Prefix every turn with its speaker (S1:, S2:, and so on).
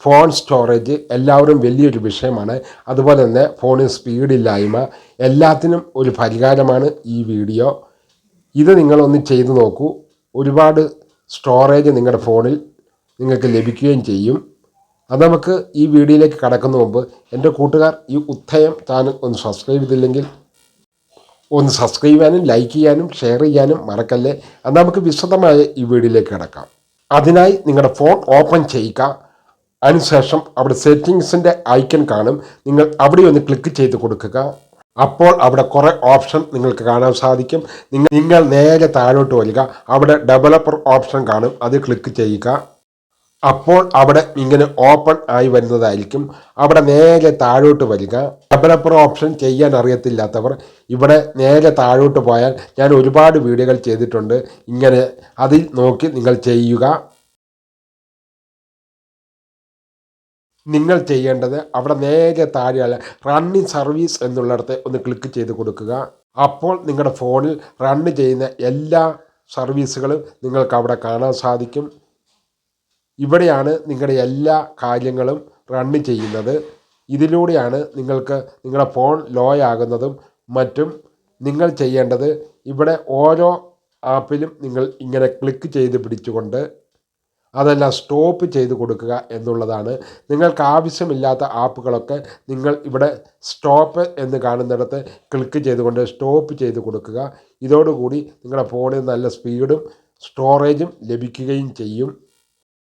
S1: Phone storage എല്ലാവരും വലിയൊരു വിഷയമാണ്. അതുപോലെ തന്നെ ഫോണിന് സ്പീഡില്ലായ്മ എല്ലാത്തിനും ഒരു പരിഹാരമാണ് ഈ വീഡിയോ. ഇത് നിങ്ങളൊന്ന് ചെയ്തു നോക്കൂ. ഒരുപാട് സ്റ്റോറേജ് നിങ്ങളുടെ ഫോണിൽ നിങ്ങൾക്ക് ലഭിക്കുകയും ചെയ്യും. അത് നമുക്ക് ഈ വീഡിയോയിലേക്ക് കടക്കുന്ന മുമ്പ് എൻ്റെ കൂട്ടുകാർ ഈ ഉത്തയം ചാനൽ ഒന്ന് സബ്സ്ക്രൈബ് ചെയ്തില്ലെങ്കിൽ ഒന്ന് സബ്സ്ക്രൈബ് ചെയ്യാനും ലൈക്ക് ചെയ്യാനും ഷെയർ ചെയ്യാനും മറക്കല്ലേ. അത് നമുക്ക് വിശദമായ ഈ വീഡിയോയിലേക്ക് കിടക്കാം. അതിനായി നിങ്ങളുടെ ഫോൺ ഓപ്പൺ ചെയ്യുക. അതിനുശേഷം അവിടെ സെറ്റിങ്സിൻ്റെ ഐക്കൺ കാണും. നിങ്ങൾ അവിടെ ഒന്ന് ക്ലിക്ക് ചെയ്ത് കൊടുക്കുക. അപ്പോൾ അവിടെ കുറേ ഓപ്ഷൻ നിങ്ങൾക്ക് കാണാൻ സാധിക്കും. നിങ്ങൾ നേരെ താഴോട്ട് വരിക. അവിടെ ഡെവലപ്പർ ഓപ്ഷൻ കാണും. അത് ക്ലിക്ക് ചെയ്യുക. അപ്പോൾ അവിടെ ഇങ്ങനെ ഓപ്പൺ ആയി വരുന്നതായിരിക്കും. അവിടെ നേരെ താഴോട്ട് വരിക. ഡെവലപ്പർ ഓപ്ഷൻ ചെയ്യാൻ അറിയത്തില്ലാത്തവർ ഇവിടെ നേരെ താഴോട്ട് പോയാൽ ഞാൻ ഒരുപാട് വീഡിയോകൾ ചെയ്തിട്ടുണ്ട്. ഇങ്ങനെ അതിൽ നോക്കി നിങ്ങൾ ചെയ്യുക. നിങ്ങൾ ചെയ്യേണ്ടത് അവിടെ നേരെ താഴെയുള്ള റണ്ണിങ് സർവീസ് എന്നുള്ളിടത്ത് ഒന്ന് ക്ലിക്ക് ചെയ്ത് കൊടുക്കുക. അപ്പോൾ നിങ്ങളുടെ ഫോണിൽ റണ്ണ് ചെയ്യുന്ന എല്ലാ സർവീസുകളും നിങ്ങൾക്ക് അവിടെ കാണാൻ സാധിക്കും. ഇവിടെയാണ് നിങ്ങളുടെ എല്ലാ കാര്യങ്ങളും റണ്ണ് ചെയ്യുന്നത്. ഇതിലൂടെയാണ് നിങ്ങൾക്ക് നിങ്ങളുടെ ഫോൺ ലോ ആകുന്നതും മറ്റും. നിങ്ങൾ ചെയ്യേണ്ടത് ഇവിടെ ഓരോ ആപ്പിലും നിങ്ങൾ ഇങ്ങനെ ക്ലിക്ക് ചെയ്ത് പിടിച്ചുകൊണ്ട് അതെല്ലാം സ്റ്റോപ്പ് ചെയ്ത് കൊടുക്കുക എന്നുള്ളതാണ്. നിങ്ങൾക്ക് ആവശ്യമില്ലാത്ത ആപ്പുകളൊക്കെ നിങ്ങൾ ഇവിടെ സ്റ്റോപ്പ് എന്ന് കാണുന്നിടത്ത് ക്ലിക്ക് ചെയ്തുകൊണ്ട് സ്റ്റോപ്പ് ചെയ്ത് കൊടുക്കുക. ഇതോടുകൂടി നിങ്ങളുടെ ഫോണിൽ നല്ല സ്പീഡും സ്റ്റോറേജും ലഭിക്കുകയും ചെയ്യും.